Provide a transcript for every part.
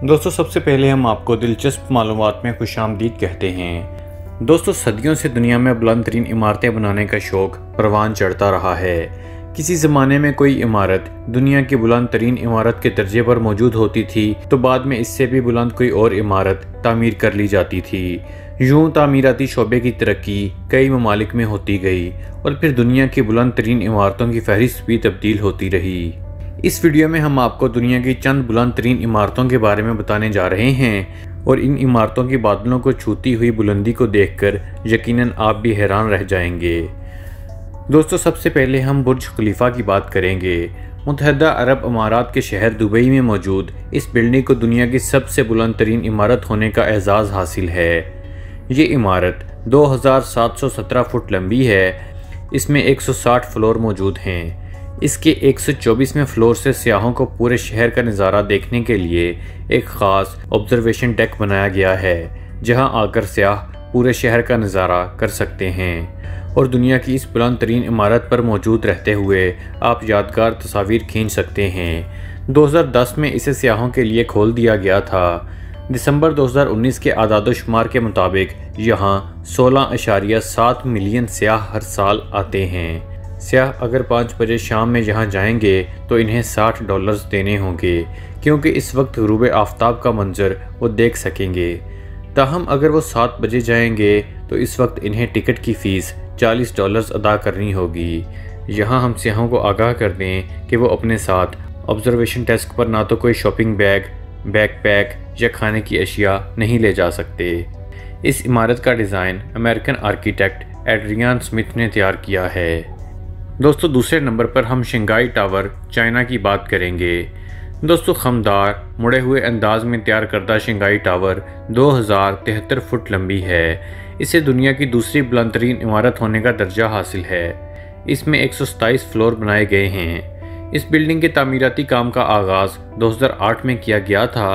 दोस्तों सबसे पहले हम आपको दिलचस्प मालूमात में खुशामदीद कहते हैं। दोस्तों सदियों से दुनिया में बुलंद तरीन इमारतें बनाने का शौक़ परवान चढ़ता रहा है। किसी ज़माने में कोई इमारत दुनिया की बुलंद तरीन इमारत के दर्जे पर मौजूद होती थी तो बाद में इससे भी बुलंद कोई और इमारत तामीर कर ली जाती थी। यूँ तामीराती शोबे की तरक्की कई ममालिक में होती गई और फिर दुनिया की बुलंद तरीन इमारतों की फहरिस्त भी तब्दील होती रही। इस वीडियो में हम आपको दुनिया की चंद बुलंद तरीन इमारतों के बारे में बताने जा रहे हैं और इन इमारतों की बादलों को छूती हुई बुलंदी को देखकर यकीनन आप भी हैरान रह जाएंगे। दोस्तों सबसे पहले हम बुर्ज खलीफा की बात करेंगे। मुत्तहदा अरब अमारात के शहर दुबई में मौजूद इस बिल्डिंग को दुनिया की सबसे बुलंद तरीन इमारत होने का एजाज़ हासिल है। ये इमारत 2717 फुट लंबी है। इसमें 160 फ्लोर मौजूद हैं। इसके 124वें फ्लोर से सियाहों को पूरे शहर का नज़ारा देखने के लिए एक ख़ास ऑब्जर्वेशन डेक बनाया गया है, जहां आकर सियाह पूरे शहर का नज़ारा कर सकते हैं और दुनिया की इस बुलंद तरीन इमारत पर मौजूद रहते हुए आप यादगार तस्वीर खींच सकते हैं। 2010 में इसे सियाहों के लिए खोल दिया गया था। दिसंबर 2019 के आदादोशुमार के मुताबिक यहाँ 16.7 मिलियन सियाह हर साल आते हैं। सियाह अगर 5 बजे शाम में यहाँ जाएंगे तो इन्हें $60 देने होंगे, क्योंकि इस वक्त ग़ुरूब आफ्ताब का मंजर वो देख सकेंगे। ताहम अगर वो 7 बजे जाएंगे तो इस वक्त इन्हें टिकट की फ़ीस $40 अदा करनी होगी। यहाँ हम सियाहों को आगाह कर दें कि वो अपने साथ ऑब्जर्वेशन डेस्क पर ना तो कोई शॉपिंग बैग, बैकपैक या खाने की अशिया नहीं ले जा सकते। इस इमारत का design American architect Adrian Smith ने तैयार किया है। दोस्तों दूसरे नंबर पर हम शंघाई टावर चाइना की बात करेंगे। दोस्तों खमदार मुड़े हुए अंदाज में तैयार करदा शंघाई टावर 2073 फुट लंबी है। इसे दुनिया की दूसरी बुलंद तरीन इमारत होने का दर्जा हासिल है। इसमें 127 फ्लोर बनाए गए हैं। इस बिल्डिंग के तामीराती काम का आगाज़ 2008 में किया गया था।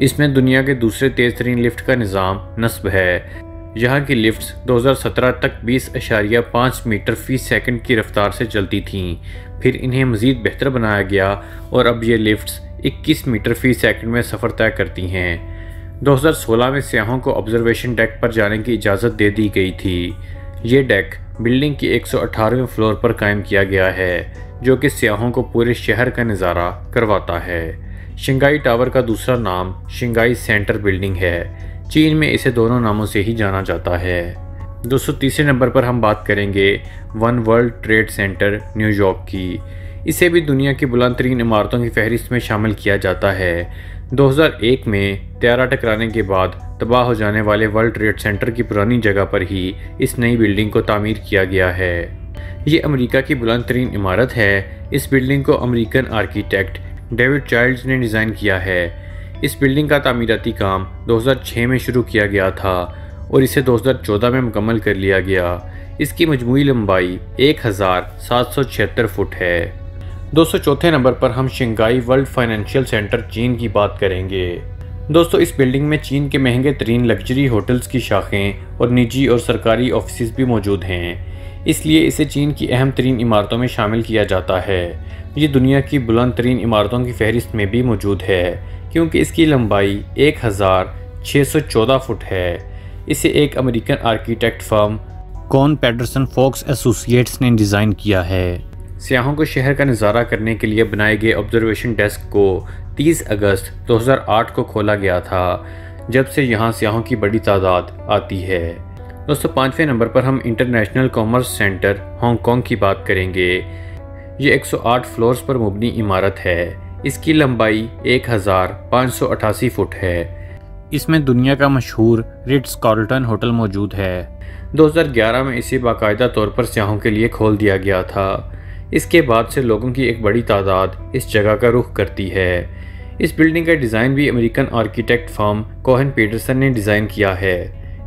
इसमें दुनिया के दूसरे तेज़ तरीन लिफ्ट का निज़ाम नस्ब है। यहाँ की लिफ्ट्स 2017 तक 20.5 मीटर फ़ी सेकंड की रफ्तार से चलती थीं। फिर इन्हें मज़ीद बेहतर बनाया गया और अब ये लिफ्ट्स 21 मीटर फ़ी सेकंड में सफ़र तय करती हैं। 2016 में सियाहों को ऑब्जर्वेशन डेक पर जाने की इजाज़त दे दी गई थी। ये डेक बिल्डिंग की 118वें फ्लोर पर कायम किया गया है, जो कि सियाहों को पूरे शहर का नज़ारा करवाता है। शंघाई टावर का दूसरा नाम शंघाई सेंटर बिल्डिंग है। चीन में इसे दोनों नामों से ही जाना जाता है। 230 नंबर पर हम बात करेंगे one world trade centre New York की। इसे भी दुनिया की बुलंद तरीन इमारतों की फहरिस्त में शामिल किया जाता है। 2001 में त्यारा टकराने के बाद तबाह हो जाने वाले वर्ल्ड ट्रेड सेंटर की पुरानी जगह पर ही इस नई बिल्डिंग को तामीर किया गया है। ये अमेरिका की बुलंद तरीन इमारत है। इस बिल्डिंग को अमेरिकन आर्किटेक्ट डेविड चाइल्ड्स ने डिज़ाइन किया है। इस बिल्डिंग का तामीराती काम 2006 में शुरू किया गया था और इसे 2014 में मुकम्मल कर लिया गया। इसकी मजमूई लंबाई 1776 फुट है। 204 नंबर पर हम शंघाई वर्ल्ड फाइनेंशियल सेंटर चीन की बात करेंगे। दोस्तों इस बिल्डिंग में चीन के महंगे तरीन लग्जरी होटल्स की शाखें और निजी और सरकारी ऑफिस भी मौजूद हैं, इसलिए इसे चीन की अहम तरीन इमारतों में शामिल किया जाता है। ये दुनिया की बुलंद तरीन इमारतों की फहरिस्त में भी मौजूद है, क्योंकि इसकी लंबाई 1614 फुट है। इसे एक American architect firm Kohn Pedersen Fox Associates ने डिज़ाइन किया है। सियाहों को शहर का नज़ारा करने के लिए बनाए गए ऑब्जर्वेशन डेस्क को 30 अगस्त 2008 को खोला गया था, जब से यहाँ सियाहों की बड़ी तादाद आती है। दोस्तों 5वें नंबर पर हम इंटरनेशनल कॉमर्स सेंटर हांगकांग की बात करेंगे। ये 108 फ्लोर्स पर मुबनी इमारत है। इसकी लंबाई 1588 फुट है। इसमें दुनिया का मशहूर रिट्स कार्लटन होटल मौजूद है। 2011 में इसे बाकायदा तौर पर सियाहों के लिए खोल दिया गया था। इसके बाद से लोगों की एक बड़ी तादाद इस जगह का रुख करती है। इस बिल्डिंग का डिज़ाइन भी American architect firm Kohn Pedersen ने डिज़ाइन किया है।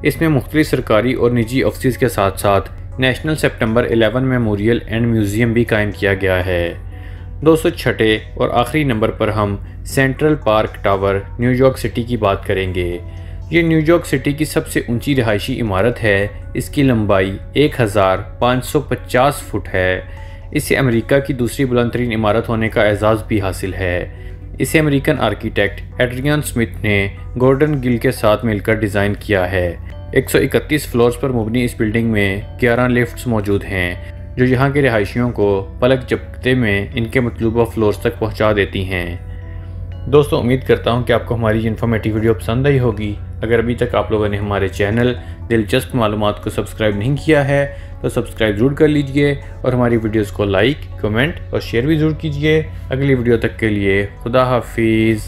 इसमें मुख्तलिफ सरकारी और निजी ऑफिस के साथ साथ national September 11 memorial and museum भी कायम किया गया है। 206 और आखिरी नंबर पर हम central park tower New York city की बात करेंगे। ये न्यूयॉर्क सिटी की सबसे ऊंची रिहायशी इमारत है। इसकी लंबाई 1550 फुट है। इसे अमेरिका की दूसरी बुलंद तरीन इमारत होने का एजाज़ भी हासिल है। इसे अमेरिकन आर्किटेक्ट एड्रियन स्मिथ ने गॉर्डन गिल के साथ मिलकर डिज़ाइन किया है। 131 फ्लोर्स पर मुबनी इस बिल्डिंग में 11 लिफ्ट्स मौजूद हैं जो यहाँ के रिहायशियों को पलक झपकते में इनके मतलूबा फ्लोर्स तक पहुँचा देती हैं। दोस्तों, उम्मीद करता हूँ कि आपको हमारी इन्फॉर्मेटिव वीडियो पसंद आई होगी। अगर अभी तक आप लोगों ने हमारे चैनल दिलचस्प मालूमात को सब्सक्राइब नहीं किया है तो सब्सक्राइब ज़रूर कर लीजिए और हमारी वीडियोस को लाइक, कमेंट और शेयर भी ज़रूर कीजिए। अगली वीडियो तक के लिए खुदा हाफिज़।